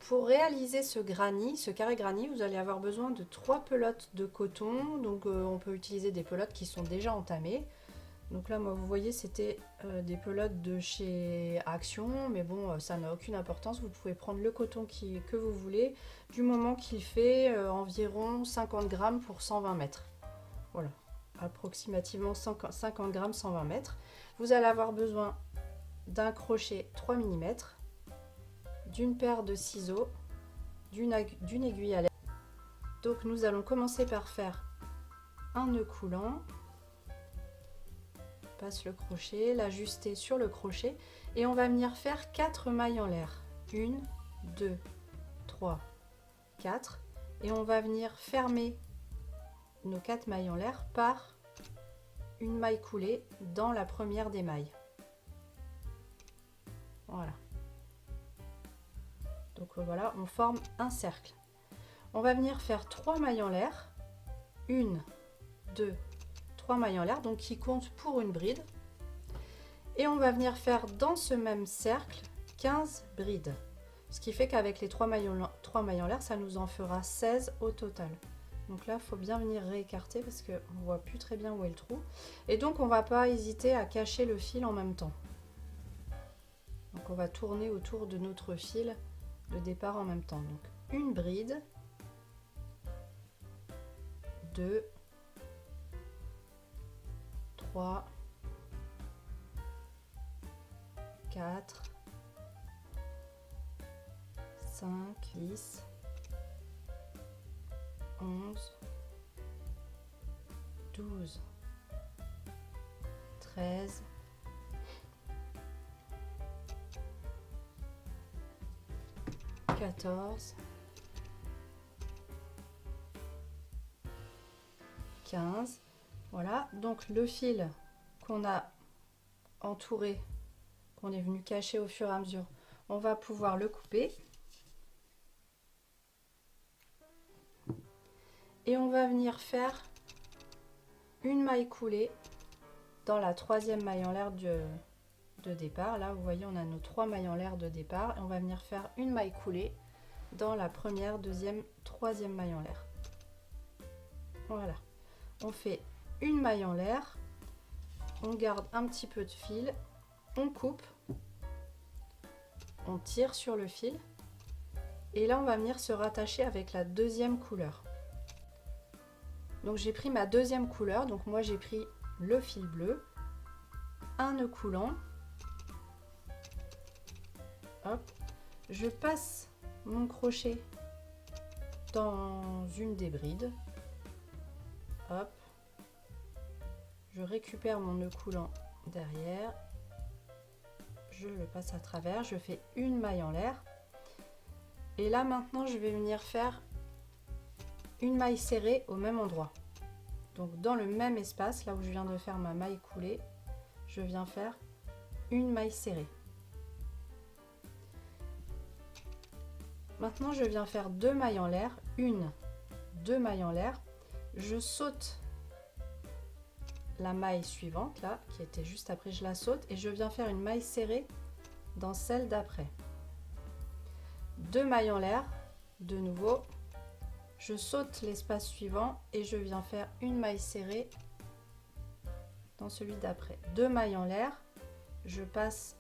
Pour réaliser ce granny, ce carré granny, vous allez avoir besoin de 3 pelotes de coton. Donc on peut utiliser des pelotes qui sont déjà entamées. Donc là, moi, vous voyez, c'était des pelotes de chez Action, mais bon, ça n'a aucune importance. Vous pouvez prendre le coton que vous voulez, du moment qu'il fait environ 50 grammes pour 120 mètres. Voilà, approximativement 50 grammes, 120 mètres. Vous allez avoir besoin d'un crochet 3 mm, d'une paire de ciseaux, d'une aiguille à lèvres. Donc nous allons commencer par faire un nœud coulant. Passe le crochet, l'ajuster sur le crochet et on va venir faire 4 mailles en l'air. 1, 2, 3, 4 et on va venir fermer nos 4 mailles en l'air par une maille coulée dans la première des mailles. Voilà. Donc voilà, on forme un cercle. On va venir faire 3 mailles en l'air. 1, 2, 3 mailles en l'air, donc qui comptent pour une bride. Et on va venir faire dans ce même cercle 15 brides. Ce qui fait qu'avec les 3 mailles en l'air, ça nous en fera 16 au total. Donc là, il faut bien venir réécarter parce qu'on ne voit plus très bien où est le trou. Et donc, on ne va pas hésiter à cacher le fil en même temps. Donc on va tourner autour de notre fil de départ en même temps. Donc une bride, 2, 3, 4, 5, 10, 11, 12, 13, 14, 15. Voilà, donc le fil qu'on a entouré, qu'on est venu cacher au fur et à mesure, on va pouvoir le couper. Et on va venir faire une maille coulée dans la troisième maille en l'air de départ. Là, vous voyez, on a nos 3 mailles en l'air de départ. Et on va venir faire une maille coulée dans la première, deuxième, troisième maille en l'air. Voilà. On fait une maille en l'air. On garde un petit peu de fil. On coupe. On tire sur le fil. Et là, on va venir se rattacher avec la deuxième couleur. Donc j'ai pris ma deuxième couleur, donc moi j'ai pris le fil bleu, un nœud coulant, hop, je passe mon crochet dans une des brides, hop, je récupère mon nœud coulant derrière, je le passe à travers, je fais une maille en l'air, et là maintenant je vais venir faire une maille serrée au même endroit. Donc dans le même espace, là où je viens de faire ma maille coulée, je viens faire une maille serrée. Maintenant je viens faire 2 mailles en l'air, 2 mailles en l'air, je saute la maille suivante là, qui était juste après, je la saute et je viens faire une maille serrée dans celle d'après. 2 mailles en l'air, de nouveau. Je saute l'espace suivant et je viens faire une maille serrée dans celui d'après. 2 mailles en l'air, je passe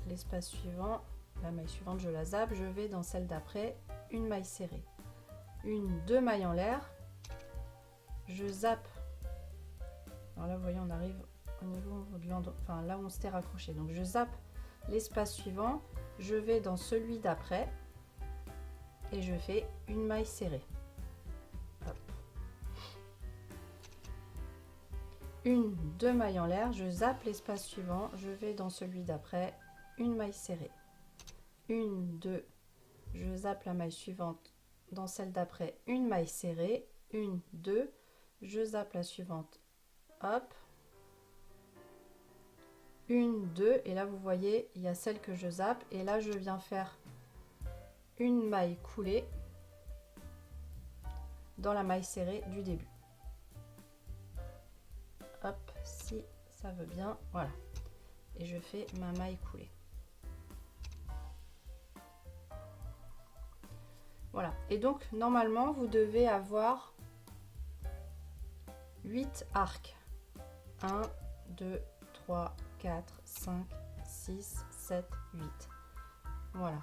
l'espace suivant, la maille suivante je la zappe, je vais dans celle d'après, une maille serrée. 2 mailles en l'air, je zappe. Alors là vous voyez on arrive au niveau de l'endroit, enfin là où on s'était raccroché. Donc je zappe l'espace suivant, je vais dans celui d'après et je fais une maille serrée. 2 mailles en l'air, je zappe l'espace suivant, je vais dans celui d'après, une maille serrée. 2, je zappe la maille suivante, dans celle d'après, une maille serrée. 2, je zappe la suivante, hop. 2, et là vous voyez, il y a celle que je zappe, et là je viens faire une maille coulée dans la maille serrée du début. Hop, si ça veut bien, voilà. Et je fais ma maille coulée. Voilà. Et donc, normalement, vous devez avoir 8 arcs. 1, 2, 3, 4, 5, 6, 7, 8. Voilà.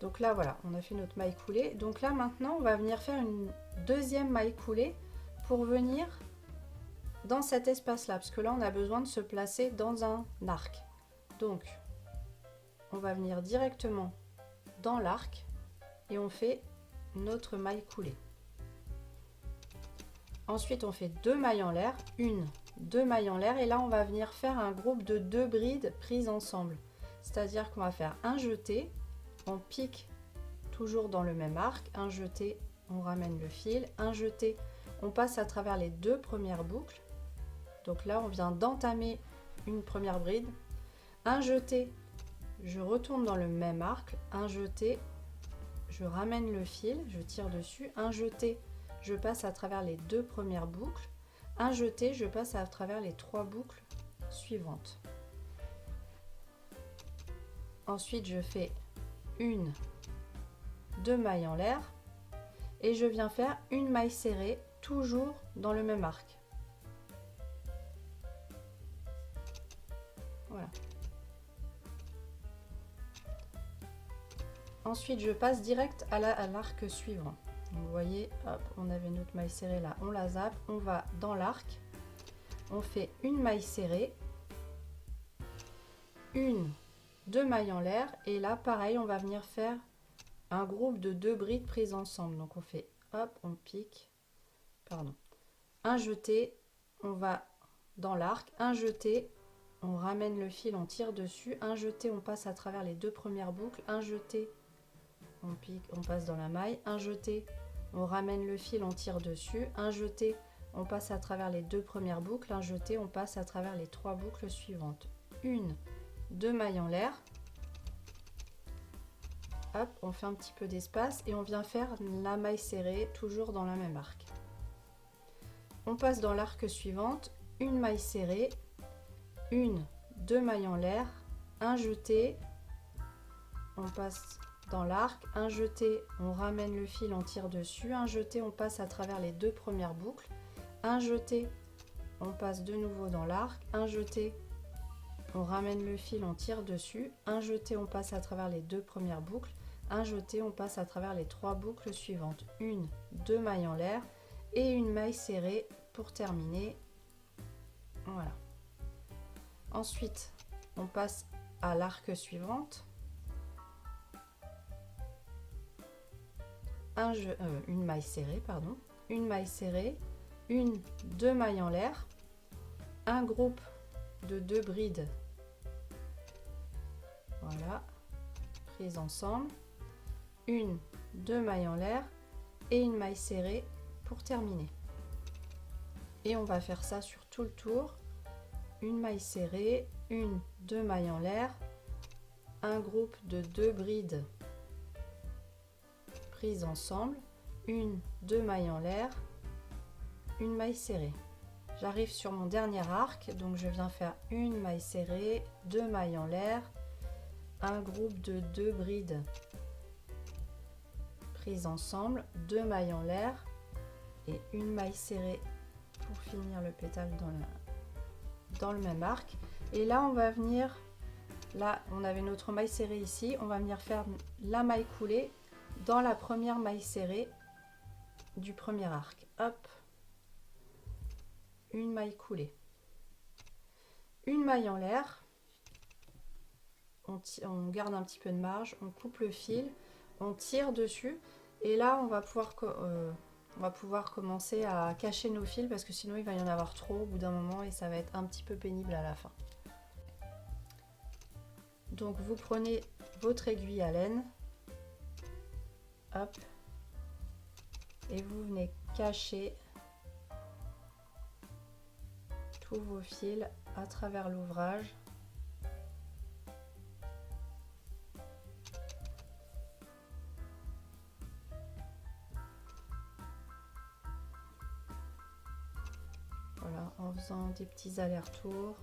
Donc là, voilà, on a fait notre maille coulée. Donc là, maintenant, on va venir faire une deuxième maille coulée pour venir dans cet espace-là. Parce que là, on a besoin de se placer dans un arc. Donc, on va venir directement dans l'arc et on fait notre maille coulée. Ensuite, on fait 2 mailles en l'air, 1, 2 mailles en l'air, et là, on va venir faire un groupe de 2 brides prises ensemble. C'est-à-dire qu'on va faire un jeté, on pique toujours dans le même arc, un jeté, on ramène le fil, un jeté, on passe à travers les 2 premières boucles. Donc là, on vient d'entamer une première bride, un jeté, je retourne dans le même arc, un jeté, je ramène le fil, je tire dessus, un jeté, je passe à travers les 2 premières boucles, un jeté, je passe à travers les 3 boucles suivantes. Ensuite, je fais 1, 2 mailles en l'air et je viens faire une maille serrée toujours dans le même arc. Voilà. Ensuite, je passe direct à l'arc suivant. Donc, vous voyez, hop, on avait notre maille serrée là, on la zappe, on va dans l'arc, on fait une maille serrée, 1, 2 mailles en l'air, et là, pareil, on va venir faire un groupe de 2 brides prises ensemble. Donc, on fait, hop, on pique, pardon, un jeté, on va dans l'arc, un jeté, on ramène le fil, on tire dessus, un jeté, on passe à travers les 2 premières boucles, un jeté, on pique, on passe dans la maille, un jeté, on ramène le fil, on tire dessus, un jeté, on passe à travers les 2 premières boucles, un jeté, on passe à travers les 3 boucles suivantes. 1, 2 mailles en l'air, hop, on fait un petit peu d'espace et on vient faire la maille serrée toujours dans la même arc. On passe dans l'arc suivante, une maille serrée, 1, 2 mailles en l'air, un jeté, on passe dans l'arc, un jeté, on ramène le fil, on tire dessus, un jeté, on passe à travers les 2 premières boucles, un jeté, on passe de nouveau dans l'arc, un jeté, on ramène le fil, on tire dessus, un jeté, on passe à travers les 2 premières boucles, un jeté, on passe à travers les 3 boucles suivantes, 1, 2 mailles en l'air et une maille serrée pour terminer. Voilà. Ensuite, on passe à l'arc suivante. Une maille serrée, pardon, une maille serrée, 1, 2 mailles en l'air, un groupe de 2 brides, voilà, prises ensemble, 1, 2 mailles en l'air et une maille serrée pour terminer. Et on va faire ça sur tout le tour, une maille serrée, 1, 2 mailles en l'air, un groupe de 2 brides prises ensemble, 1, 2 mailles en l'air, une maille serrée. J'arrive sur mon dernier arc, donc je viens faire une maille serrée, 2 mailles en l'air, un groupe de 2 brides prises ensemble, 2 mailles en l'air et une maille serrée pour finir le pétale dans le même arc. Et là on va venir, là on avait notre maille serrée ici, on va venir faire la maille coulée dans la première maille serrée du premier arc. Hop, une maille coulée, une maille en l'air, on garde un petit peu de marge, on coupe le fil, on tire dessus et là on va pouvoir commencer à cacher nos fils parce que sinon il va y en avoir trop au bout d'un moment et ça va être un petit peu pénible à la fin. Donc vous prenez votre aiguille à laine, hop, et vous venez cacher tous vos fils à travers l'ouvrage. Voilà, en faisant des petits allers-retours.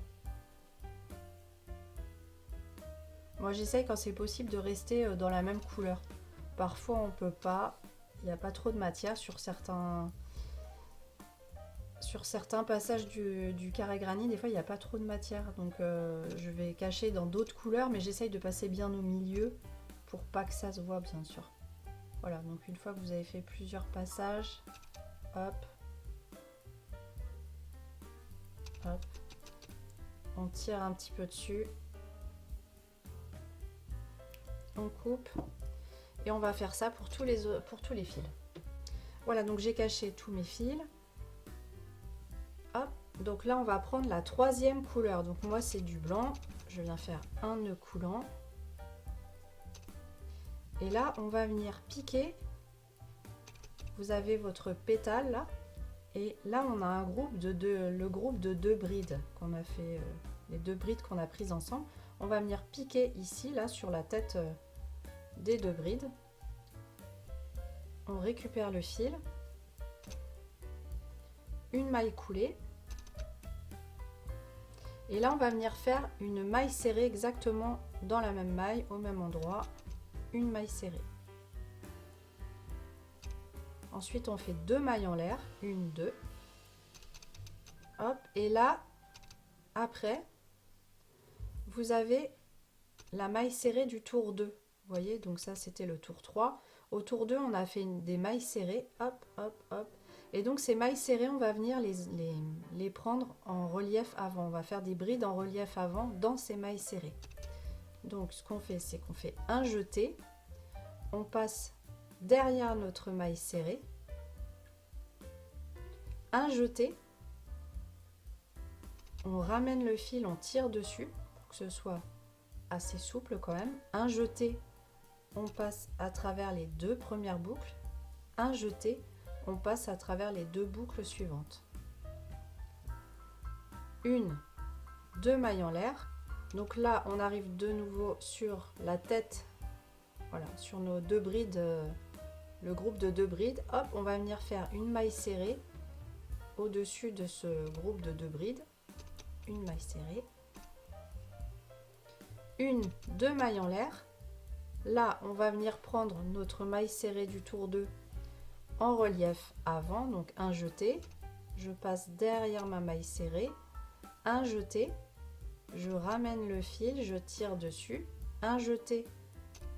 Moi j'essaye quand c'est possible de rester dans la même couleur. Parfois on peut pas, il n'y a pas trop de matière sur certains passages du carré granit, des fois il n'y a pas trop de matière. Donc je vais cacher dans d'autres couleurs, mais j'essaye de passer bien au milieu pour pas que ça se voit bien sûr. Voilà, donc une fois que vous avez fait plusieurs passages, hop, hop, on tire un petit peu dessus, on coupe et on va faire ça pour tous les fils. Voilà, donc j'ai caché tous mes fils. Hop, donc là on va prendre la troisième couleur. Donc moi c'est du blanc, je viens faire un nœud coulant. Et là on va venir piquer. Vous avez votre pétale là. Et là on a un groupe le groupe de 2 brides qu'on a fait, les 2 brides qu'on a prises ensemble. On va venir piquer ici là sur la tête des 2 brides. On récupère le fil, une maille coulée, et là on va venir faire une maille serrée exactement dans la même maille, au même endroit, une maille serrée. Ensuite on fait 2 mailles en l'air, 1, 2, hop, et là après vous avez la maille serrée du tour 2. Vous voyez, donc ça c'était le tour 3. Au tour 2, on a fait des mailles serrées, hop, hop, hop. Et donc ces mailles serrées, on va venir les prendre en relief avant. On va faire des brides en relief avant dans ces mailles serrées. Donc ce qu'on fait, c'est qu'on fait un jeté. On passe derrière notre maille serrée. Un jeté. On ramène le fil, on tire dessus pour que ce soit assez souple quand même. Un jeté. On passe à travers les 2 premières boucles, un jeté, on passe à travers les 2 boucles suivantes. 1, 2 mailles en l'air. Donc là, on arrive de nouveau sur la tête, voilà, sur nos 2 brides, le groupe de 2 brides. Hop, on va venir faire une maille serrée au-dessus de ce groupe de 2 brides, une maille serrée, 1, 2 mailles en l'air. Là, on va venir prendre notre maille serrée du tour 2 en relief avant, donc un jeté. Je passe derrière ma maille serrée, un jeté, je ramène le fil, je tire dessus, un jeté,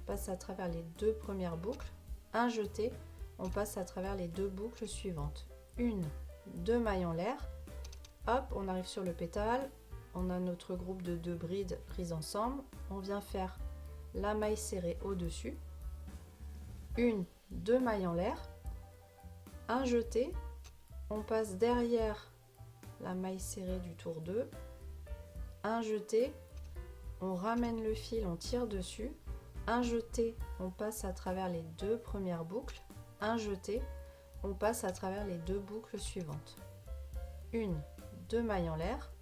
passe à travers les 2 premières boucles, un jeté, on passe à travers les 2 boucles suivantes. 1, 2 mailles en l'air, hop, on arrive sur le pétale, on a notre groupe de 2 brides prises ensemble, on vient faire la maille serrée au-dessus, 1, 2 mailles en l'air, un jeté, on passe derrière la maille serrée du tour 2, un jeté, on ramène le fil, on tire dessus, un jeté, on passe à travers les 2 premières boucles, un jeté, on passe à travers les 2 boucles suivantes. 1, 2 mailles en l'air,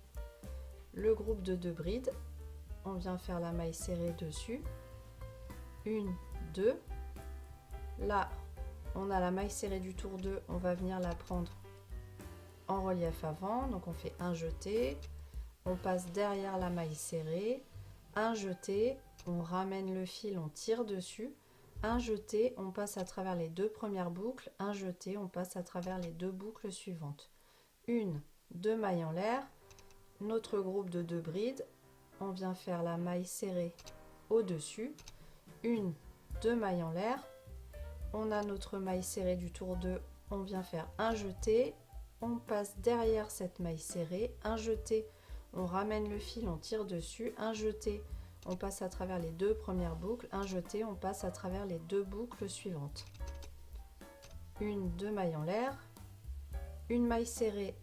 le groupe de 2 brides, on vient faire la maille serrée dessus, 1, 2, là on a la maille serrée du tour 2, on va venir la prendre en relief avant, donc on fait un jeté, on passe derrière la maille serrée, un jeté, on ramène le fil, on tire dessus, un jeté, on passe à travers les 2 premières boucles, un jeté, on passe à travers les 2 boucles suivantes. 1, 2 mailles en l'air, notre groupe de 2 brides, on vient faire la maille serrée au-dessus, 1, 2 mailles en l'air, on a notre maille serrée du tour 2, on vient faire un jeté, on passe derrière cette maille serrée, un jeté, on ramène le fil, on tire dessus, un jeté, on passe à travers les 2 premières boucles, un jeté, on passe à travers les 2 boucles suivantes. 1, 2 mailles en l'air, une maille serrée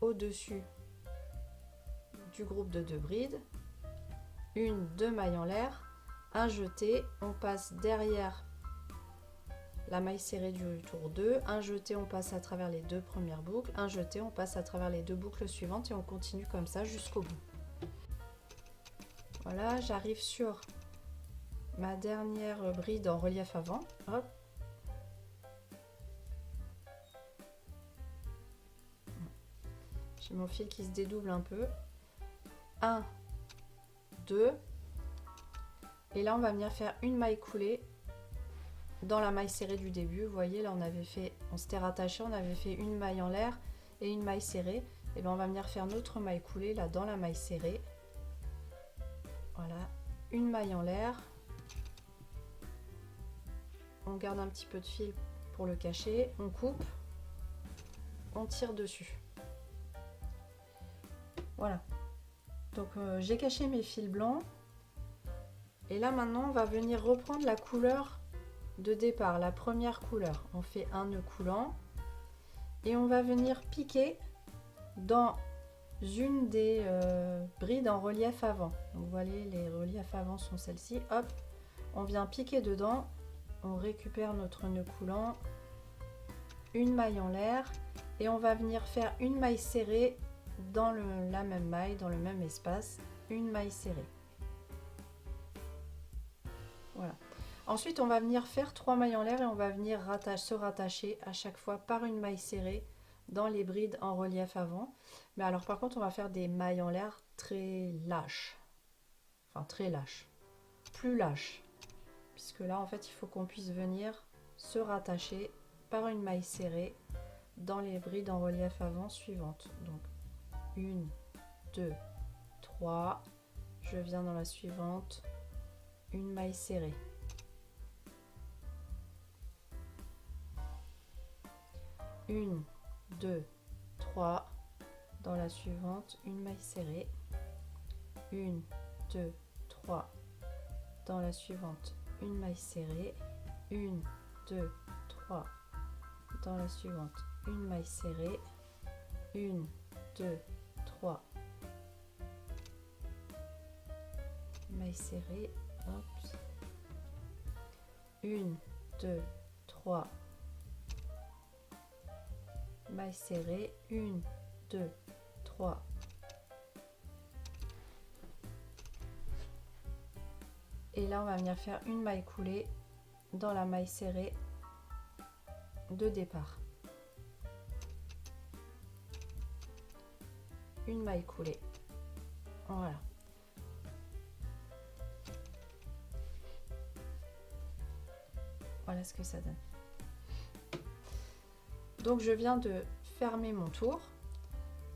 au-dessus du groupe de 2 brides, 1, 2 mailles en l'air, un jeté, on passe derrière la maille serrée du tour 2, un jeté, on passe à travers les 2 premières boucles, un jeté, on passe à travers les 2 boucles suivantes et on continue comme ça jusqu'au bout. Voilà, j'arrive sur ma dernière bride en relief avant. Hop. J'ai mon fil qui se dédouble un peu. 1, 2, Et là on va venir faire une maille coulée dans la maille serrée du début. Vous voyez là on s'était rattaché, on avait fait une maille en l'air et une maille serrée. Et bien on va venir faire notre maille coulée là dans la maille serrée. Voilà, une maille en l'air. On garde un petit peu de fil pour le cacher, on coupe, on tire dessus. Voilà, donc j'ai caché mes fils blancs et là maintenant on va venir reprendre la couleur de départ, la première couleur. On fait un nœud coulant et on va venir piquer dans une des brides en relief avant. Donc vous voyez, les reliefs avant sont celles-ci. Hop, on vient piquer dedans. On récupère notre nœud coulant, une maille en l'air et on va venir faire une maille serrée dans la même maille, dans le même espace, une maille serrée. Voilà. Ensuite, on va venir faire 3 mailles en l'air et on va venir se rattacher à chaque fois par une maille serrée dans les brides en relief avant. Mais alors par contre, on va faire des mailles en l'air très lâches. Enfin, très lâches. Plus lâches. Puisque là en fait il faut qu'on puisse venir se rattacher par une maille serrée dans les brides en relief avant suivantes. Donc 1, 2, 3, je viens dans la suivante, une maille serrée. Une, 2, 3, dans la suivante, une maille serrée. 1, 2, 3, dans la suivante, une maille serrée, 1, 2, 3, dans la suivante, une maille serrée, 1, 2, 3, maille serrée, hop. 1, 2, 3, maille serrée, 1, 2, 3. Et là, on va venir faire une maille coulée dans la maille serrée de départ. Une maille coulée. Voilà. Voilà ce que ça donne. Donc, je viens de fermer mon tour.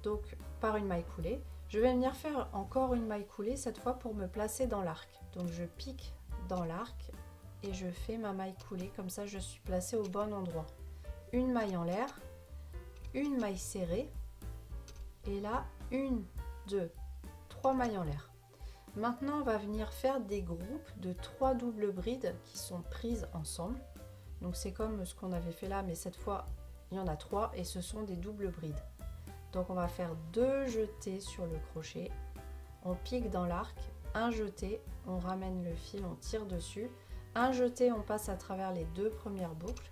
Donc, par une maille coulée. Je vais venir faire encore une maille coulée, cette fois pour me placer dans l'arc. Donc je pique dans l'arc et je fais ma maille coulée, comme ça je suis placée au bon endroit. Une maille en l'air, une maille serrée, et là, 1, 2, 3 mailles en l'air. Maintenant, on va venir faire des groupes de 3 doubles brides qui sont prises ensemble. Donc c'est comme ce qu'on avait fait là, mais cette fois, il y en a 3 et ce sont des doubles brides. Donc on va faire 2 jetés sur le crochet, on pique dans l'arc, un jeté, on ramène le fil, on tire dessus, un jeté, on passe à travers les 2 premières boucles,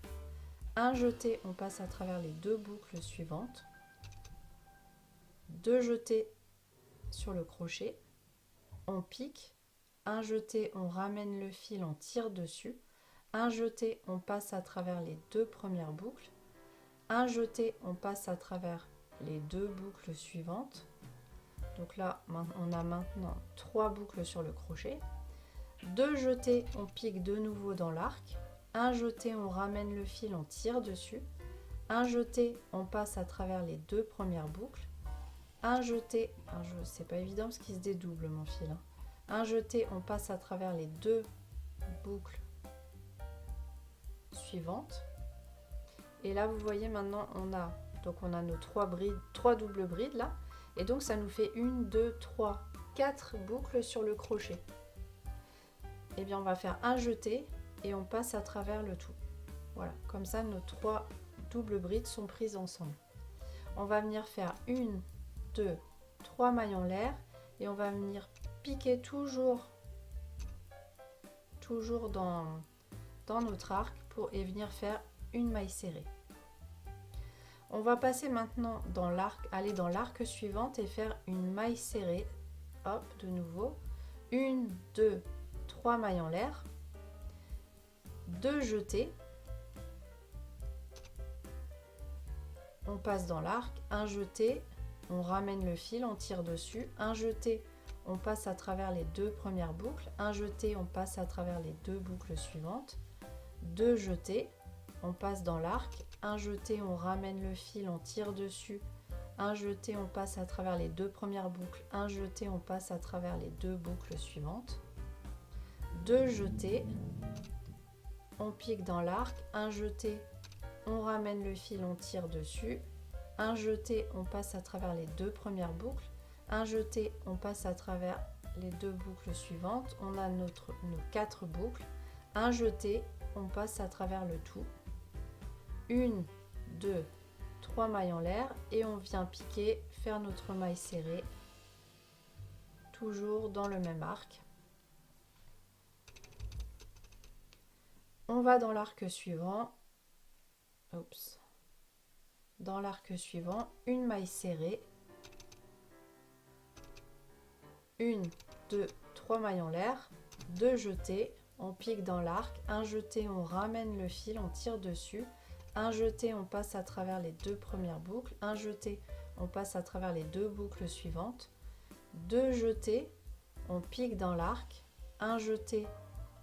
un jeté, on passe à travers les 2 boucles suivantes, 2 jetés sur le crochet, on pique, un jeté, on ramène le fil, on tire dessus, un jeté, on passe à travers les 2 premières boucles, un jeté, on passe à travers les 2 boucles suivantes. Donc là on a maintenant 3 boucles sur le crochet, 2 jetés, on pique de nouveau dans l'arc, un jeté, on ramène le fil, on tire dessus, un jeté, on passe à travers les 2 premières boucles, un jeté, c'est pas évident parce qu'il se dédouble mon fil, hein. Un jeté, on passe à travers les 2 boucles suivantes, et là vous voyez maintenant on a nos 3 doubles brides là, et donc ça nous fait 1, 2, 3, 4 boucles sur le crochet. Et bien on va faire un jeté et on passe à travers le tout. Voilà, comme ça nos 3 doubles brides sont prises ensemble. On va venir faire 1, 2, 3 mailles en l'air et on va venir piquer toujours dans notre arc et venir faire une maille serrée. On va passer maintenant dans l'arc, aller dans l'arc suivante et faire une maille serrée. Hop, de nouveau. 1, 2, 3 mailles en l'air. 2 jetés. on passe dans l'arc, un jeté, on ramène le fil, on tire dessus, un jeté, on passe à travers les 2 premières boucles. Un jeté, on passe à travers les 2 boucles suivantes. 2 jetés, on passe dans l'arc. Un jeté, on ramène le fil, on tire dessus. Un jeté, on passe à travers les 2 premières boucles. Un jeté, on passe à travers les 2 boucles suivantes. 2 jetés, on pique dans l'arc. Un jeté, on ramène le fil, on tire dessus. Un jeté, on passe à travers les 2 premières boucles. Un jeté, on passe à travers les 2 boucles suivantes. On a nos 4 boucles. Un jeté, on passe à travers le tout. 1, 2, 3 mailles en l'air et on vient piquer, faire notre maille serrée, toujours dans le même arc. On va dans l'arc suivant. Oups. Dans l'arc suivant, une maille serrée. 1, 2, 3 mailles en l'air, 2 jetés, on pique dans l'arc, un jeté, on ramène le fil, on tire dessus, un jeté, on passe à travers les 2 premières boucles, un jeté, on passe à travers les 2 boucles suivantes, 2 jetés, on pique dans l'arc, un jeté,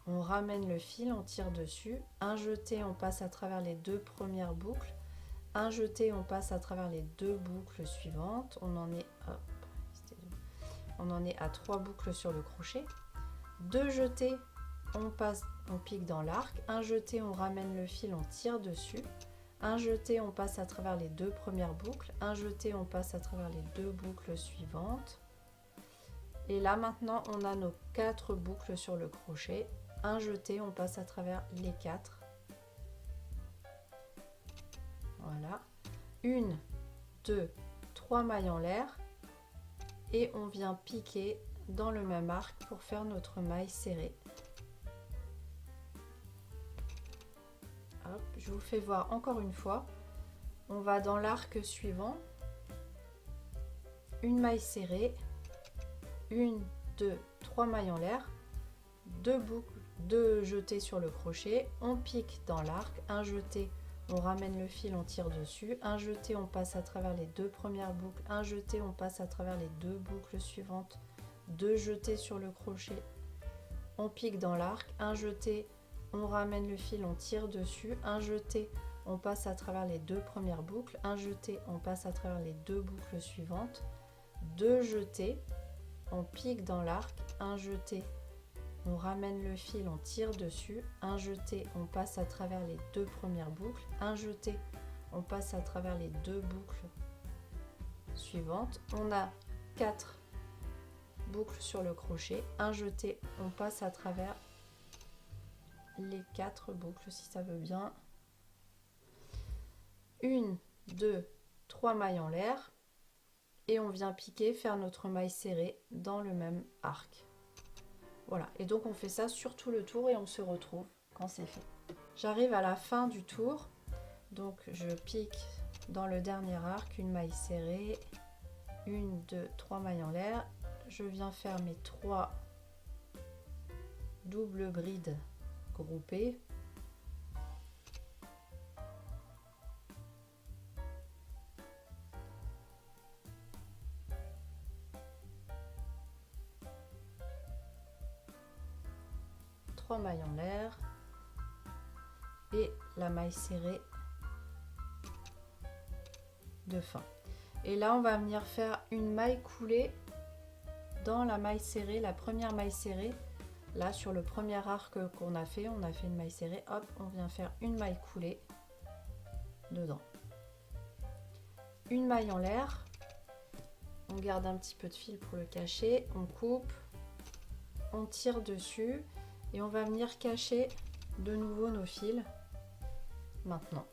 on ramène le fil, on tire dessus, un jeté, on passe à travers les 2 premières boucles, un jeté, on passe à travers les 2 boucles suivantes, on en est à 3 boucles sur le crochet. 2 jetés, on pique dans l'arc. Un jeté, on ramène le fil, on tire dessus. Un jeté, on passe à travers les 2 premières boucles. Un jeté, on passe à travers les 2 boucles suivantes. Et là maintenant, on a nos 4 boucles sur le crochet. Un jeté, on passe à travers les 4. Voilà. 1, 2, 3 mailles en l'air. Et on vient piquer dans le même arc pour faire notre maille serrée. Hop, je vous fais voir encore une fois. On va dans l'arc suivant, une maille serrée, 1, 2, 3 mailles en l'air, 2 boucles, 2 jetés sur le crochet, on pique dans l'arc, un jeté, on ramène le fil, on tire dessus, un jeté, on passe à travers les 2 premières boucles, un jeté, on passe à travers les 2 boucles suivantes, 2 jetés sur le crochet, on pique dans l'arc, un jeté, on ramène le fil, on tire dessus, un jeté, on passe à travers les 2 premières boucles, un jeté, on passe à travers les 2 boucles suivantes, 2 jetés, on pique dans l'arc, un jeté, on ramène le fil, on tire dessus, un jeté, on passe à travers les 2 premières boucles, un jeté, on passe à travers les 2 boucles suivantes. On a 4 boucles sur le crochet, un jeté, on passe à travers les 4 boucles si ça veut bien. 1, 2, 3 mailles en l'air et on vient piquer, faire notre maille serrée dans le même arc. Voilà, et donc on fait ça sur tout le tour et on se retrouve quand c'est fait. J'arrive à la fin du tour, donc je pique dans le dernier arc une maille serrée, 1, 2, 3 mailles en l'air, je viens faire mes 3 doubles brides groupées. Mailles en l'air et la maille serrée de fin. Et là on va venir faire une maille coulée dans la maille serrée, la première maille serrée. Là sur le premier arc qu'on a fait, on a fait une maille serrée, hop, on vient faire une maille coulée dedans, une maille en l'air, on garde un petit peu de fil pour le cacher, on coupe, on tire dessus et on va venir cacher de nouveau nos fils maintenant.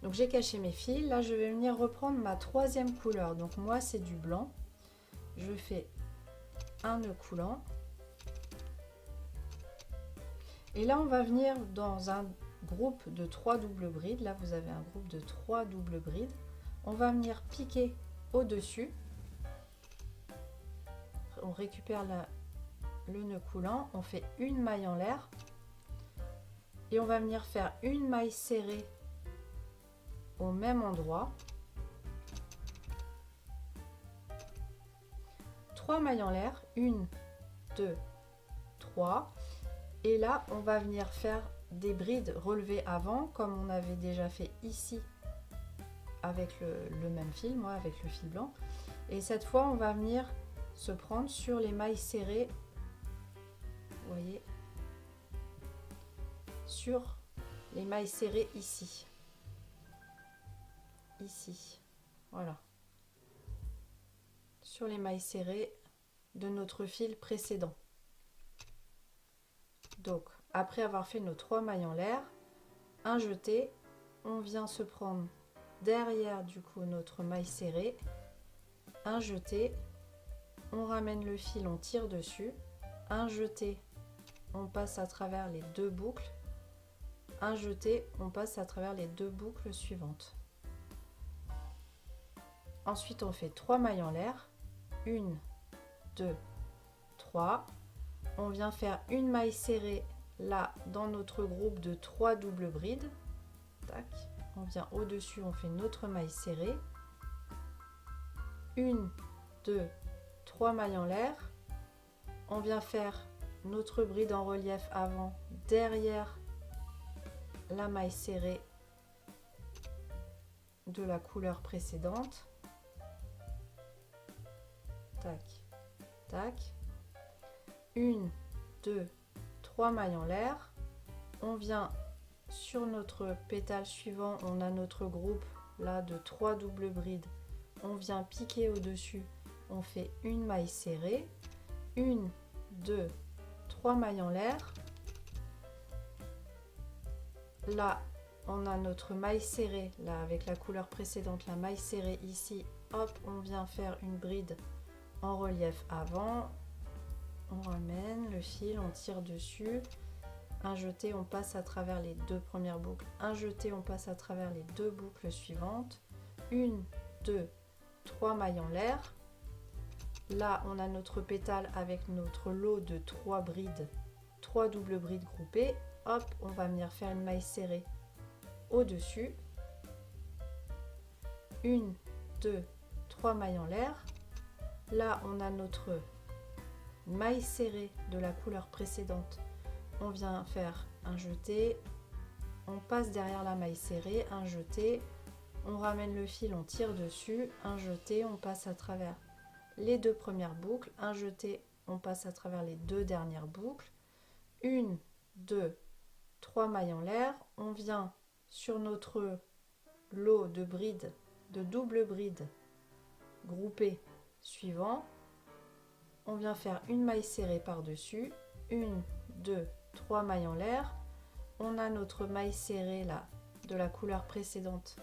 Donc j'ai caché mes fils, là je vais venir reprendre ma 3e couleur, donc moi c'est du blanc. Je fais un nœud coulant et là on va venir dans un groupe de 3 doubles brides. Là vous avez un groupe de 3 doubles brides, on va venir piquer au dessus, on récupère le nœud coulant, on fait une maille en l'air et on va venir faire une maille serrée au même endroit, 3 mailles en l'air, 1, 2, 3, et là on va venir faire des brides relevées avant comme on avait déjà fait ici avec le même fil, moi avec le fil blanc, et cette fois on va venir se prendre sur les mailles serrées, vous voyez, sur les mailles serrées ici, voilà, sur les mailles serrées de notre fil précédent. Donc après avoir fait nos 3 mailles en l'air, un jeté, on vient se prendre derrière du coup notre maille serrée, un jeté, on ramène le fil, on tire dessus, un jeté, on passe à travers les 2 boucles, un jeté, on passe à travers les 2 boucles suivantes. Ensuite on fait 3 mailles en l'air, 1, 2, 3, on vient faire une maille serrée là dans notre groupe de 3 doubles brides. Tac, on vient au dessus, on fait notre maille serrée, 1, 2, 3 mailles en l'air, on vient faire notre bride en relief avant derrière la maille serrée de la couleur précédente, tac, tac, 1, 2, 3 mailles en l'air, on vient sur notre pétale suivant, on a notre groupe là de 3 doubles brides, on vient piquer au dessus, on fait une maille serrée, 1, 2, 3 mailles en l'air, là on a notre maille serrée là avec la couleur précédente, la maille serrée ici, hop, on vient faire une bride en relief avant, on ramène le fil, on tire dessus, un jeté, on passe à travers les 2 premières boucles, un jeté, on passe à travers les 2 boucles suivantes, 1, 2, 3 mailles en l'air, là on a notre pétale avec notre lot de 3 brides, 3 doubles brides groupées, hop, on va venir faire une maille serrée au dessus, 1, 2, 3 mailles en l'air, là on a notre maille serrée de la couleur précédente, on vient faire un jeté, on passe derrière la maille serrée, un jeté, on ramène le fil, on tire dessus, un jeté, on passe à travers les 2 premières boucles, un jeté, on passe à travers les 2 dernières boucles, 1, 2, 3 mailles en l'air, on vient sur notre lot de brides, de double brides groupées suivant, on vient faire une maille serrée par dessus, 1, 2, 3 mailles en l'air, on a notre maille serrée là de la couleur précédente,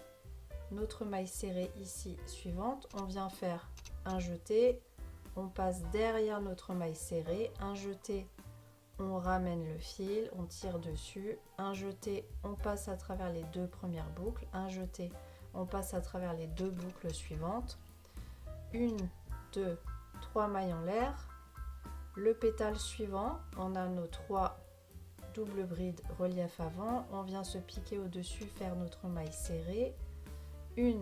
notre maille serrée ici suivante, on vient faire un jeté, on passe derrière notre maille serrée, un jeté, on ramène le fil, on tire dessus, un jeté, on passe à travers les 2 premières boucles, un jeté, on passe à travers les 2 boucles suivantes, 1, 2, 3 mailles en l'air, le pétale suivant, on a nos 3 doubles brides relief avant, on vient se piquer au dessus, faire notre maille serrée, 1,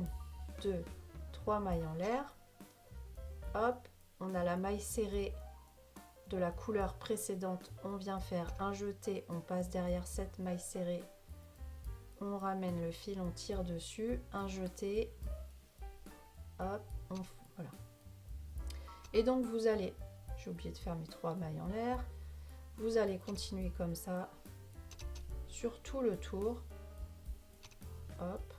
2, 3 mailles en l'air, hop, on a la maille serrée de la couleur précédente, on vient faire un jeté, on passe derrière cette maille serrée, on ramène le fil, on tire dessus, un jeté, hop, voilà. Et donc vous allez, j'ai oublié de faire mes 3 mailles en l'air, vous allez continuer comme ça sur tout le tour, hop,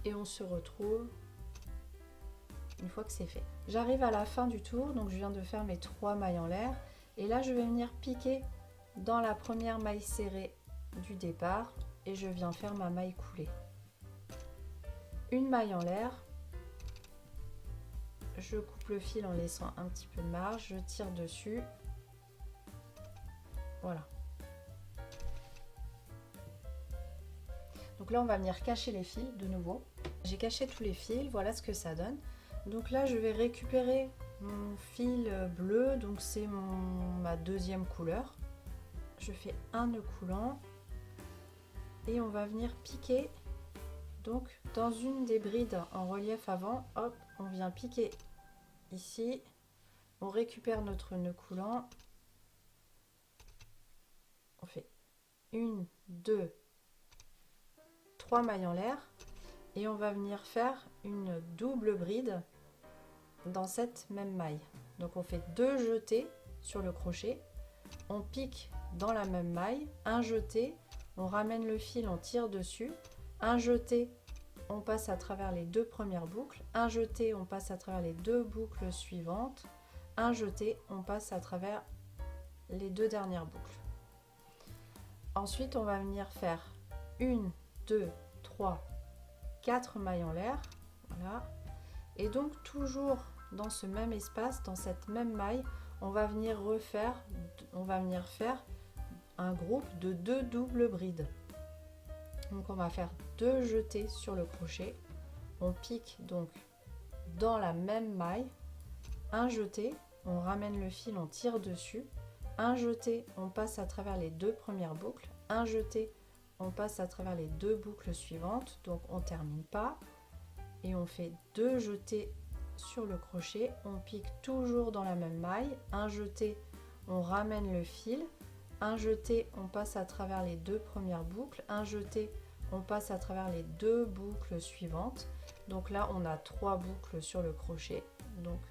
et on se retrouve une fois que c'est fait. J'arrive à la fin du tour, donc je viens de faire mes 3 mailles en l'air, et là je vais venir piquer dans la première maille serrée du départ et je viens faire ma maille coulée. Une maille en l'air, je coupe le fil en laissant un petit peu de marge, je tire dessus, voilà. Donc là on va venir cacher les fils de nouveau. J'ai caché tous les fils, voilà ce que ça donne. Donc là je vais récupérer mon fil bleu, donc c'est ma deuxième couleur. Je fais un nœud coulant et on va venir piquer Donc dans une des brides en relief avant, hop, on vient piquer ici, on récupère notre nœud coulant, on fait 1, 2, 3 mailles en l'air et on va venir faire une double bride dans cette même maille. Donc on fait 2 jetés sur le crochet, on pique dans la même maille, un jeté, on ramène le fil, on tire dessus, un jeté, on passe à travers les 2 premières boucles, un jeté, on passe à travers les 2 boucles suivantes, un jeté, on passe à travers les 2 dernières boucles. Ensuite, on va venir faire 1, 2, 3, 4 mailles en l'air, voilà. Et donc toujours dans ce même espace, dans cette même maille, on va venir faire un groupe de 2 doubles brides. Donc on va faire 2 jetés sur le crochet, on pique donc dans la même maille, un jeté, on ramène le fil, on tire dessus, un jeté, on passe à travers les 2 premières boucles, un jeté, on passe à travers les 2 boucles suivantes, donc on termine pas, et on fait 2 jetés sur le crochet, on pique toujours dans la même maille, un jeté, on ramène le fil, un jeté, on passe à travers les 2 premières boucles, un jeté, on passe à travers les 2 boucles suivantes. Donc là on a 3 boucles sur le crochet, donc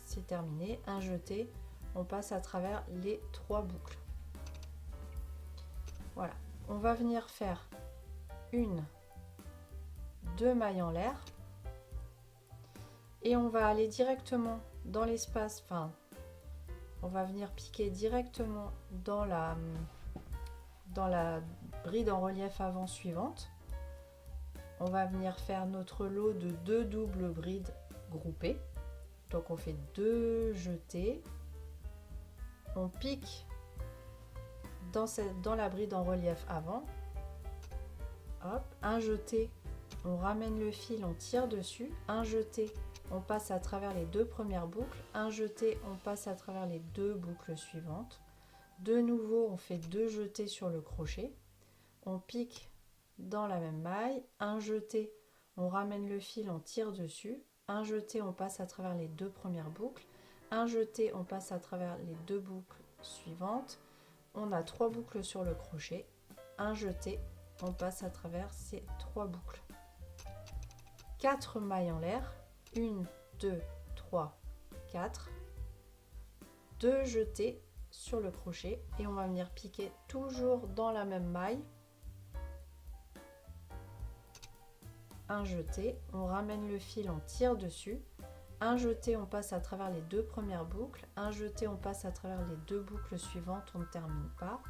c'est terminé, un jeté, on passe à travers les 3 boucles. Voilà, on va venir faire 1, 2 mailles en l'air et on va aller directement dans l'espace, enfin on va venir piquer directement dans la bride en relief avant suivante. On va venir faire notre lot de 2 doubles brides groupées. Donc on fait 2 jetés, on pique dans la bride en relief avant, hop, un jeté, on ramène le fil, on tire dessus, un jeté, on passe à travers les 2 premières boucles, un jeté, on passe à travers les 2 boucles suivantes. De nouveau, on fait 2 jetés sur le crochet, on pique dans la même maille, un jeté, on ramène le fil, on tire dessus, un jeté, on passe à travers les 2 premières boucles, un jeté, on passe à travers les 2 boucles suivantes, on a 3 boucles sur le crochet, un jeté, on passe à travers ces 3 boucles. 4 mailles en l'air, 1, 2, 3, 4, 2 jetés sur le crochet et on va venir piquer toujours dans la même maille, un jeté, on ramène le fil, on tire dessus, un jeté, on passe à travers les 2 premières boucles, un jeté, on passe à travers les 2 boucles suivantes, on ne termine pas,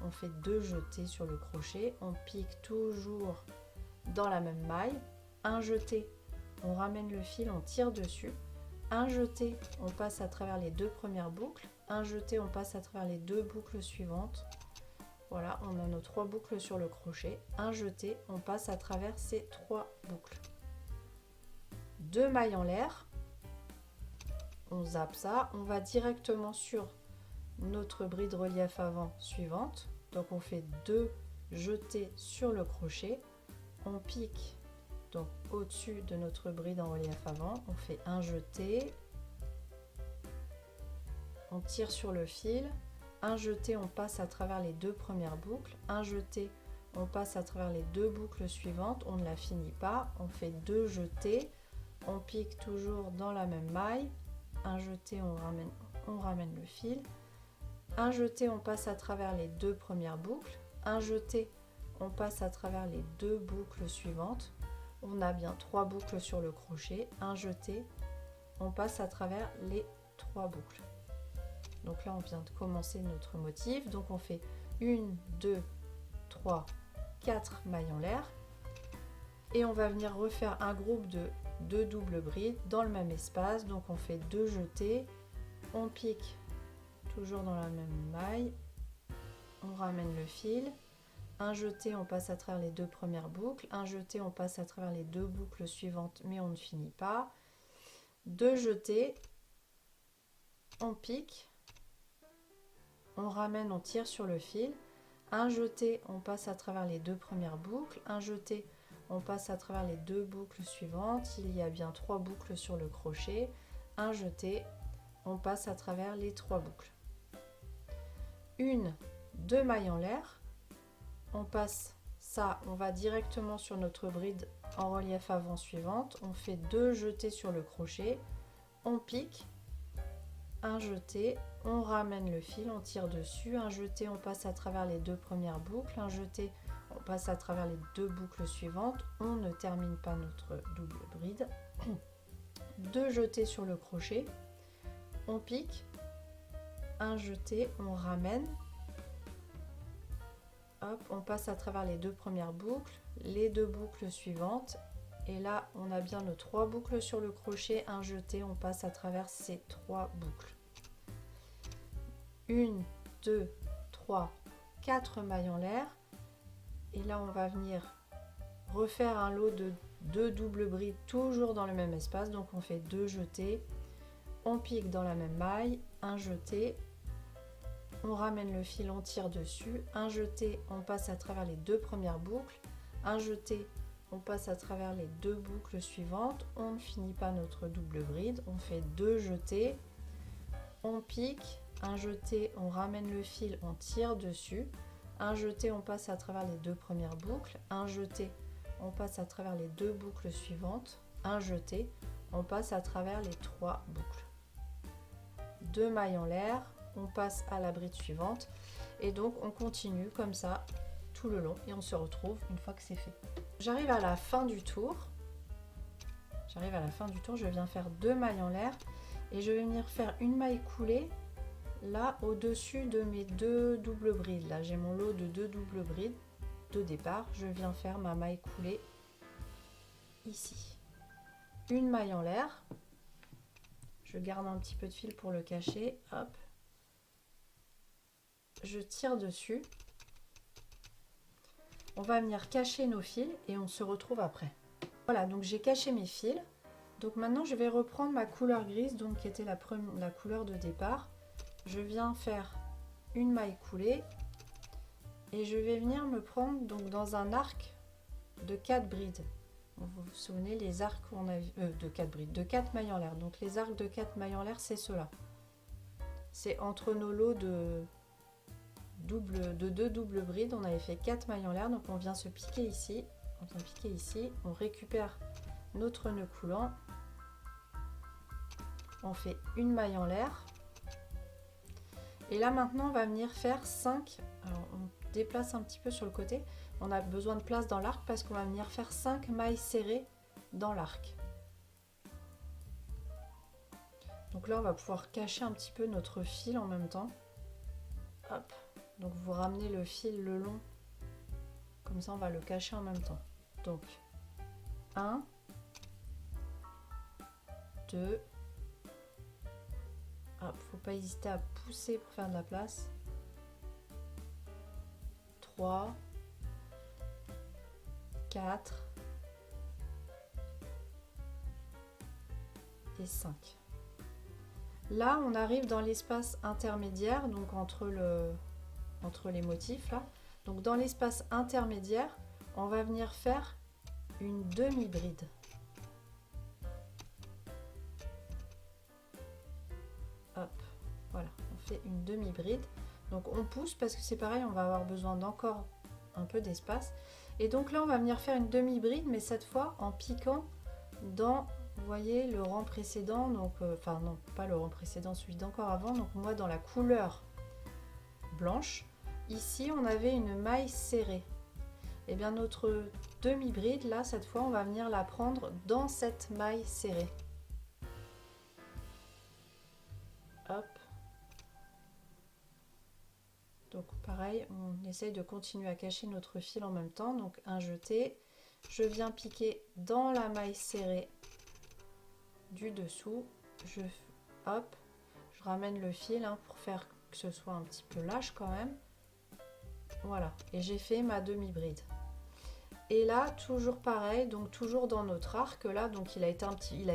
on fait 2 jetés sur le crochet, on pique toujours dans la même maille, un jeté, on ramène le fil, on tire dessus, un jeté, on passe à travers les 2 premières boucles, un jeté, on passe à travers les 2 boucles suivantes. Voilà, on a nos 3 boucles sur le crochet, un jeté, on passe à travers ces 3 boucles. 2 mailles en l'air, on zappe ça, on va directement sur notre bride relief avant suivante. Donc on fait 2 jetés sur le crochet, on pique donc au-dessus de notre bride en relief avant, on fait un jeté, on tire sur le fil, un jeté, on passe à travers les 2 premières boucles, un jeté, on passe à travers les 2 boucles suivantes, on ne la finit pas, on fait 2 jetés, on pique toujours dans la même maille, un jeté, on ramène le fil, un jeté, on passe à travers les 2 premières boucles, un jeté, on passe à travers les 2 boucles suivantes, on a bien 3 boucles sur le crochet, un jeté, on passe à travers les 3 boucles. Donc là on vient de commencer notre motif, donc on fait 1, 2, 3, 4 mailles en l'air et on va venir refaire un groupe de 2 doubles brides dans le même espace. Donc on fait 2 jetés, on pique toujours dans la même maille, on ramène le fil, un jeté, on passe à travers les 2 premières boucles, un jeté, on passe à travers les 2 boucles suivantes mais on ne finit pas, 2 jetés, on pique, on ramène, on tire sur le fil, un jeté, on passe à travers les 2 premières boucles, un jeté, on passe à travers les 2 boucles suivantes, il y a bien 3 boucles sur le crochet, un jeté, on passe à travers les 3 boucles. 1, 2 mailles en l'air, on passe ça, on va directement sur notre bride en relief avant suivante, on fait 2 jetés sur le crochet, on pique, un jeté, on ramène le fil, on tire dessus, un jeté, on passe à travers les 2 premières boucles, un jeté, on passe à travers les 2 boucles suivantes, on ne termine pas notre double bride, 2 jetés sur le crochet, on pique, un jeté, on ramène, hop, on passe à travers les 2 premières boucles, les 2 boucles suivantes, et là on a bien nos 3 boucles sur le crochet, un jeté, on passe à travers ces 3 boucles. 1, 2, 3, 4 mailles en l'air, et là on va venir refaire un lot de 2 doubles brides toujours dans le même espace, donc on fait 2 jetés, on pique dans la même maille, un jeté, on ramène le fil, on tire dessus, un jeté, on passe à travers les 2 premières boucles, un jeté, on passe à travers les 2 boucles suivantes, on ne finit pas notre double bride, on fait 2 jetés, on pique, un jeté, on ramène le fil, on tire dessus, un jeté, on passe à travers les 2 premières boucles, un jeté, on passe à travers les 2 boucles suivantes, un jeté, on passe à travers les 3 boucles. 2 mailles en l'air, on passe à la bride suivante et donc on continue comme ça tout le long et on se retrouve une fois que c'est fait. J'arrive à la fin du tour, je viens faire 2 mailles en l'air et je vais venir faire une maille coulée là au-dessus de mes 2 doubles brides. Là j'ai mon lot de 2 doubles brides de départ, je viens faire ma maille coulée ici. Une maille en l'air, je garde un petit peu de fil pour le cacher, hop, je tire dessus, on va venir cacher nos fils et on se retrouve après. Voilà, donc j'ai caché mes fils, donc maintenant je vais reprendre ma couleur grise, donc qui était la couleur de départ. Je viens faire une maille coulée et je vais venir me prendre donc dans un arc de 4 brides. Vous vous souvenez les arcs qu'on a de 4 brides, de 4 mailles en l'air. Donc les arcs de 4 mailles en l'air, c'est cela. C'est entre nos lots de 2 doubles brides, on avait fait 4 mailles en l'air, donc on vient se piquer ici, on récupère notre nœud coulant, on fait une maille en l'air, et là maintenant on va venir faire 5, alors on déplace un petit peu sur le côté, on a besoin de place dans l'arc parce qu'on va venir faire 5 mailles serrées dans l'arc. Donc là on va pouvoir cacher un petit peu notre fil en même temps. Hop. Donc vous ramenez le fil le long, comme ça on va le cacher en même temps. Donc 1, 2, hop, faut pas hésiter à pousser pour faire de la place. 3, 4 et 5. Là on arrive dans l'espace intermédiaire, donc entre les motifs là. Donc dans l'espace intermédiaire, on va venir faire une demi-bride. Hop, voilà, on fait une demi-bride. Donc on pousse parce que c'est pareil, on va avoir besoin d'encore un peu d'espace. Et donc là on va venir faire une demi-bride, mais cette fois en piquant dans, vous voyez, le rang précédent, donc enfin non, pas le rang précédent, celui d'encore avant. Donc moi dans la couleur blanche, ici on avait une maille serrée. Et bien notre demi-bride là, cette fois on va venir la prendre dans cette maille serrée. Hop. Donc pareil, on essaye de continuer à cacher notre fil en même temps. Donc un jeté, je viens piquer dans la maille serrée du dessous, hop, je ramène le fil hein, pour faire que ce soit un petit peu lâche quand même. Voilà, et j'ai fait ma demi-bride. Et là, toujours pareil, donc toujours dans notre arc là, donc il a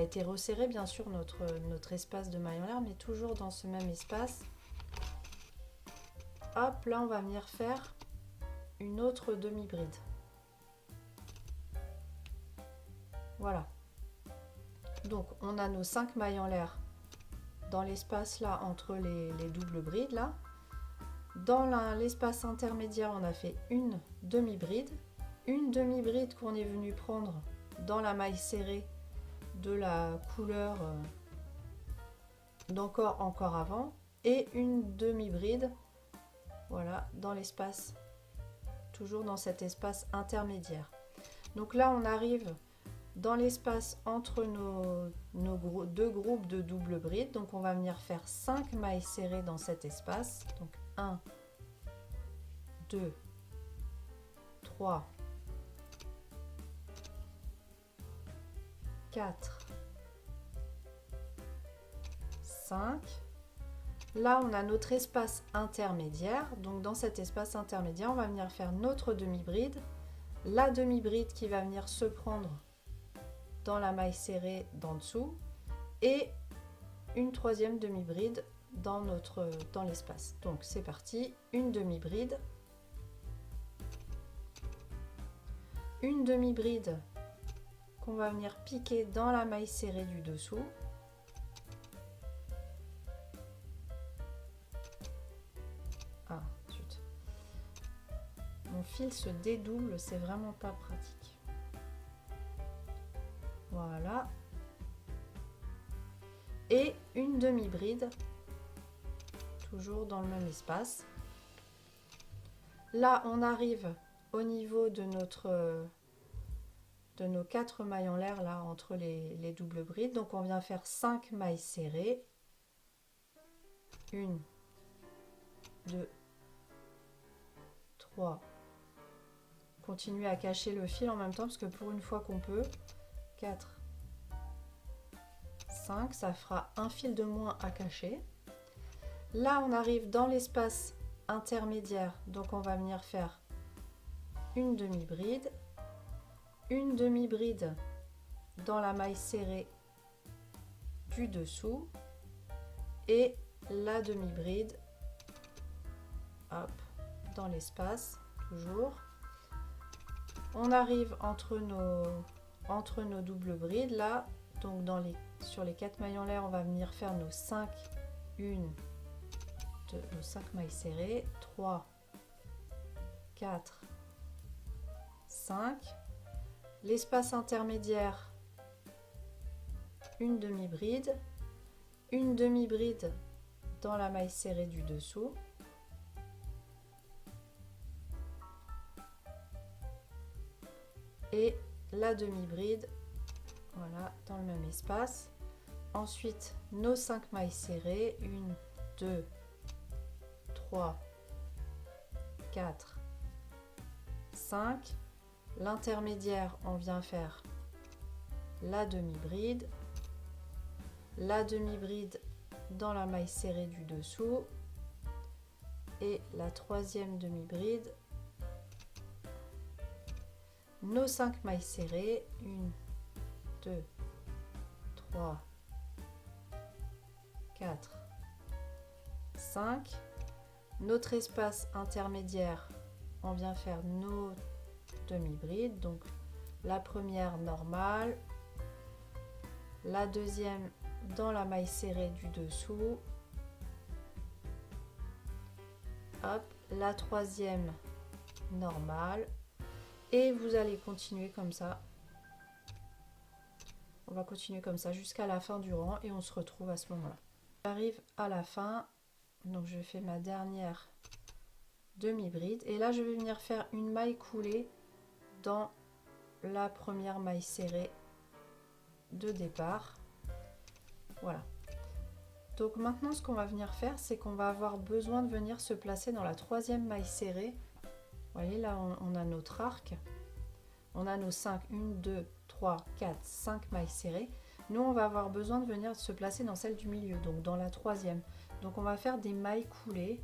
été resserré bien sûr notre espace de maille en l'air, mais toujours dans ce même espace. Hop, là on va venir faire une autre demi-bride. Voilà. Donc on a nos 5 mailles en l'air dans l'espace là entre les doubles brides là. Dans l'espace intermédiaire, on a fait une demi-bride. Une demi-bride qu'on est venu prendre dans la maille serrée de la couleur encore avant. Et une demi-bride, voilà, dans l'espace, toujours dans cet espace intermédiaire. Donc là, on arrive dans l'espace entre nos deux groupes de double bride. Donc on va venir faire 5 mailles serrées dans cet espace. Donc 1, 2, 3, 4, 5. Là, on a notre espace intermédiaire. Donc dans cet espace intermédiaire, on va venir faire notre demi-bride. La demi-bride qui va venir se prendre dans la maille serrée d'en dessous et une troisième demi-bride dans l'espace. Donc c'est parti, une demi-bride, une demi-bride qu'on va venir piquer dans la maille serrée du dessous. Ah, zut. Mon fil se dédouble, c'est vraiment pas pratique. Voilà. Et une demi-bride, toujours dans le même espace. Là, on arrive au niveau de nos 4 mailles en l'air là entre les doubles brides. Donc on vient faire 5 mailles serrées. 1, 2, 3. Continuez à cacher le fil en même temps parce que pour une fois qu'on peut. 4, 5, ça fera un fil de moins à cacher. Là, on arrive dans l'espace intermédiaire, donc on va venir faire une demi-bride dans la maille serrée du dessous et la demi-bride, hop, dans l'espace, toujours. On arrive entre nos doubles brides là, donc sur les 4 mailles en l'air, on va venir faire nos 5 mailles serrées, 3, 4, 5. L'espace intermédiaire, une demi-bride dans la maille serrée du dessous. Et la demi-bride, voilà, dans le même espace. Ensuite, nos 5 mailles serrées, 1, 2, 3, 4, 5. L'intermédiaire, on vient faire la demi-bride dans la maille serrée du dessous et la troisième demi-bride, nos 5 mailles serrées, 1, 2, 3, 4, 5. Notre espace intermédiaire, on vient faire nos demi-brides, donc la première normale, la deuxième dans la maille serrée du dessous, hop, la troisième normale, et vous allez continuer comme ça. On va continuer comme ça jusqu'à la fin du rang et on se retrouve à ce moment-là. J'arrive à la fin, donc je fais ma dernière demi-bride et là je vais venir faire une maille coulée dans la première maille serrée de départ. Voilà. Donc maintenant ce qu'on va venir faire, c'est qu'on va avoir besoin de venir se placer dans la troisième maille serrée. Vous voyez là on a notre arc, on a nos 5, 1, 2, 3, 4, 5 mailles serrées. Nous on va avoir besoin de venir se placer dans celle du milieu, donc dans la troisième. Donc on va faire des mailles coulées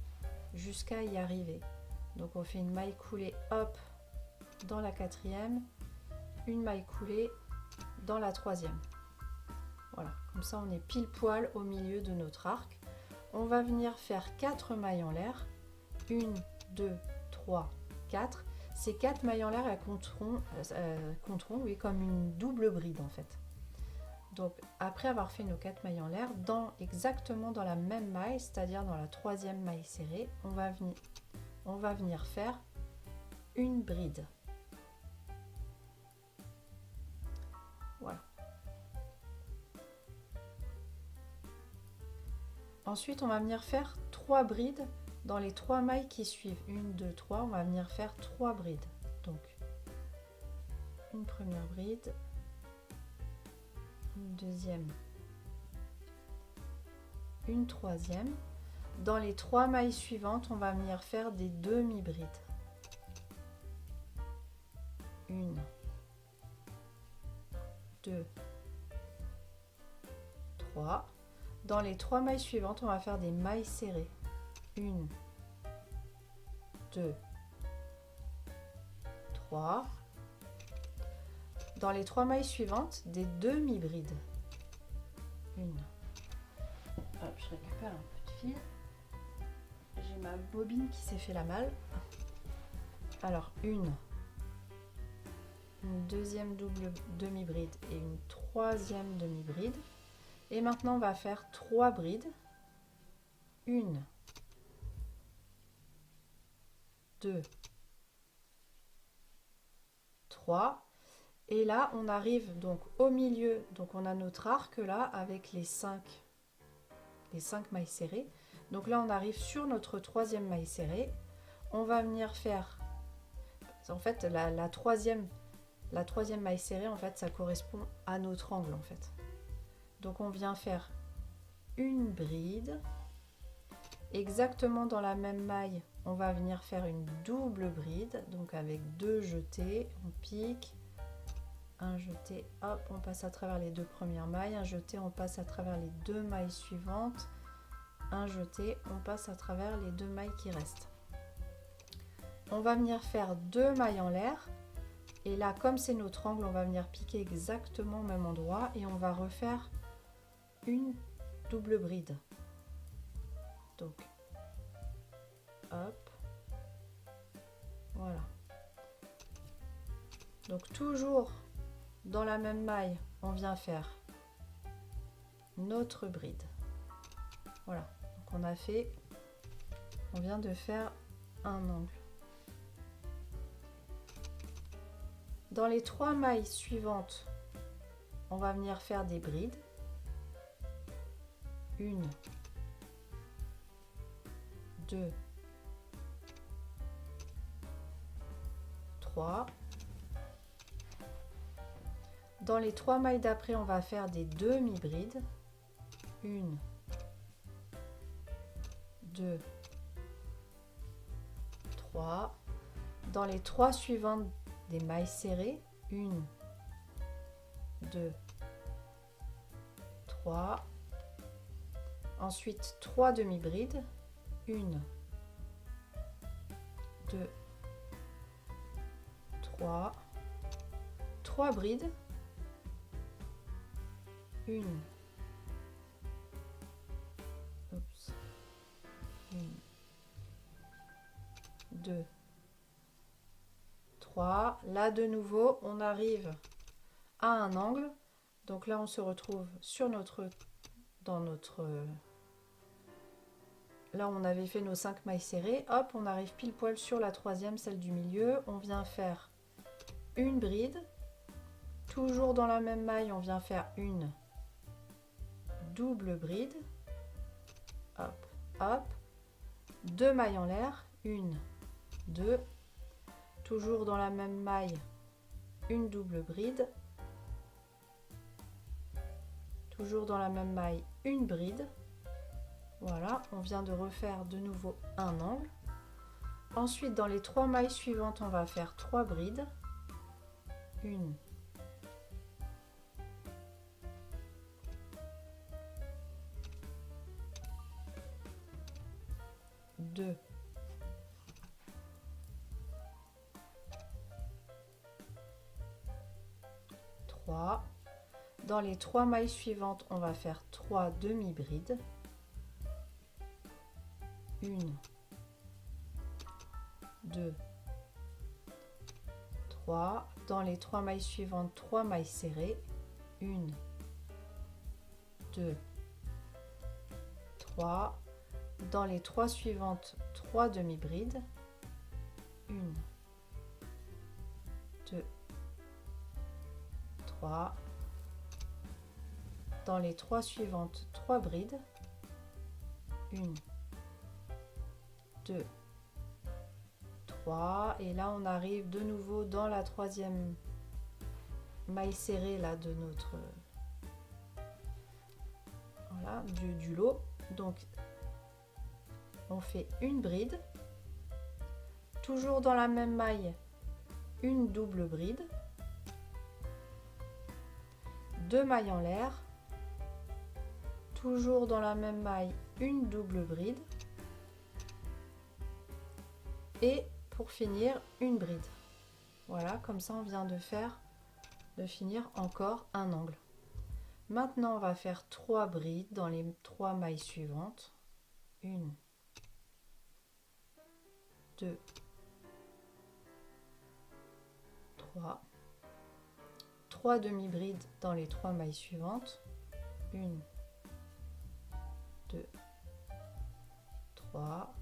jusqu'à y arriver. Donc on fait une maille coulée, hop, dans la quatrième, une maille coulée dans la troisième. Voilà, comme ça on est pile poil au milieu de notre arc. On va venir faire 4 mailles en l'air, 1, 2, 3, 4. Ces 4 mailles en l'air, elles compteront, oui, comme une double bride en fait. Donc après avoir fait nos 4 mailles en l'air, exactement dans la même maille, c'est-à-dire dans la 3e maille serrée, on va venir faire une bride. Voilà. Ensuite, on va venir faire 3 brides dans les 3 mailles qui suivent. 1, 2, 3, on va venir faire 3 brides. Donc, une première bride, une deuxième, une troisième. Dans les 3 mailles suivantes, on va venir faire des demi-brides. 1, 2, 3. Dans les 3 mailles suivantes, on va faire des mailles serrées. 1, 2, 3. Dans les 3 mailles suivantes, des demi-brides. 1. Hop, je récupère un peu de fil. J'ai ma bobine qui s'est fait la malle. Alors, une deuxième double demi-bride et une troisième demi-bride. Et maintenant, on va faire 3 brides. 1, 2, 3. Et là, on arrive donc au milieu. Donc, on a notre arc là avec les 5 mailles serrées. Donc là, on arrive sur notre 3e maille serrée. On va venir faire... En fait, la troisième maille serrée, en fait, ça correspond à notre angle, en fait. Donc on vient faire une bride. Exactement dans la même maille, on va venir faire une double bride. Donc avec 2 jetés, on pique. Un jeté, hop, on passe à travers les 2 premières mailles. Un jeté, on passe à travers les 2 mailles suivantes. Un jeté, on passe à travers les 2 mailles qui restent. On va venir faire 2 mailles en l'air. Et là, comme c'est notre angle, on va venir piquer exactement au même endroit. Et on va refaire une double bride. Donc, hop, voilà. Donc toujours dans la même maille, on vient faire notre bride. Voilà. Donc on vient de faire un angle. Dans les 3 mailles suivantes, on va venir faire des brides. 1, 2, 3. Dans les 3 mailles d'après, on va faire des demi-brides. 1, 2, 3. Dans les 3 suivantes, des mailles serrées. 1, 2, 3. Ensuite, 3 demi-brides. 1, 2, 3. 3 brides. 1, 2, 3. Là, de nouveau, on arrive à un angle. Donc là, on se retrouve sur là, on avait fait nos 5 mailles serrées. Hop, on arrive pile poil sur la 3e, celle du milieu. On vient faire une bride. Toujours dans la même maille, on vient faire une double bride. Hop, hop. 2 mailles en l'air. 1, 2. Toujours dans la même maille, une double bride. Toujours dans la même maille, une bride. Voilà, on vient de refaire de nouveau un angle. Ensuite, dans les 3 mailles suivantes, on va faire 3 brides. 1, 2, 3. Dans les 3 mailles suivantes, on va faire 3 demi-brides. 1, 2, 3, dans les 3 mailles suivantes 3 mailles serrées, 1, 2, 3, dans les 3 suivantes 3 demi-brides, 1, 2, 3, dans les 3 suivantes 3 brides, 1, 2, 3, et là on arrive de nouveau dans la troisième maille serrée là de notre voilà, du lot. Donc on fait une bride, toujours dans la même maille une double bride, 2 mailles en l'air, toujours dans la même maille une double bride, et pour finir une bride. Voilà, comme ça on vient de finir encore un angle. Maintenant on va faire 3 brides dans les 3 mailles suivantes, 1, 2, 3, 3 demi-brides dans les 3 mailles suivantes, 1, 2, 3,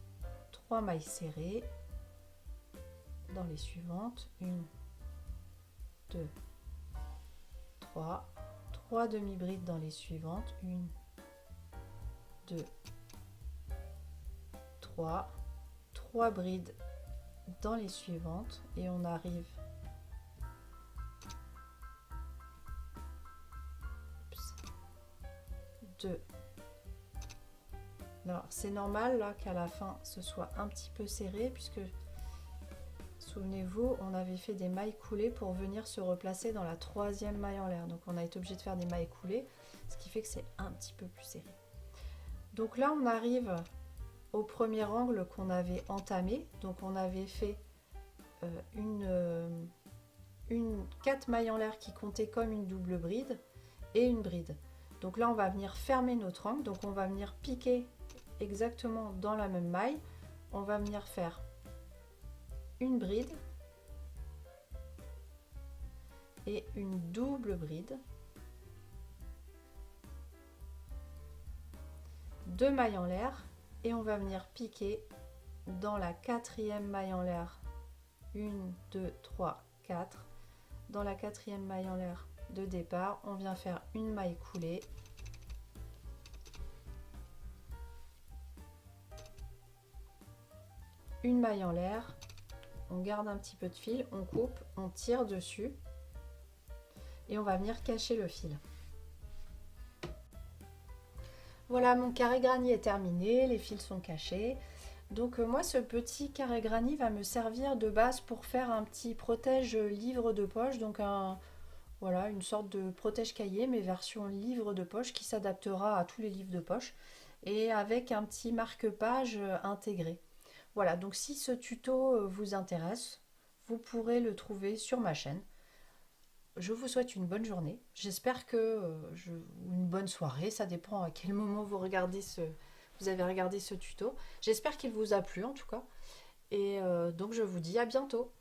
3 mailles serrées dans les suivantes, 1, 2, 3, 3 demi-brides dans les suivantes, 1, 2, 3, 3 brides dans les suivantes, et on arrive 2. Alors c'est normal là qu'à la fin ce soit un petit peu serré, puisque souvenez-vous, on avait fait des mailles coulées pour venir se replacer dans la troisième maille en l'air. Donc on a été obligé de faire des mailles coulées, ce qui fait que c'est un petit peu plus serré. Donc là on arrive au premier angle qu'on avait entamé. Donc on avait fait 4 mailles en l'air qui comptaient comme une double bride et une bride. Donc là on va venir fermer notre angle. Donc on va venir piquer exactement dans la même maille. On va venir faire une bride et une double bride, 2 mailles en l'air, et on va venir piquer dans la quatrième maille en l'air, 1, 2, 3, 4. Dans la quatrième maille en l'air de départ, on vient faire une maille coulée, une maille en l'air, on garde un petit peu de fil, on coupe, on tire dessus et on va venir cacher le fil. Voilà, mon carré granny est terminé, les fils sont cachés. Donc moi ce petit carré granny va me servir de base pour faire un petit protège livre de poche, donc voilà, une sorte de protège cahier mais version livre de poche qui s'adaptera à tous les livres de poche et avec un petit marque-page intégré. Voilà, donc si ce tuto vous intéresse, vous pourrez le trouver sur ma chaîne. Je vous souhaite une bonne journée. J'espère que une bonne soirée, ça dépend à quel moment vous avez regardé ce tuto. J'espère qu'il vous a plu en tout cas. Et donc je vous dis à bientôt.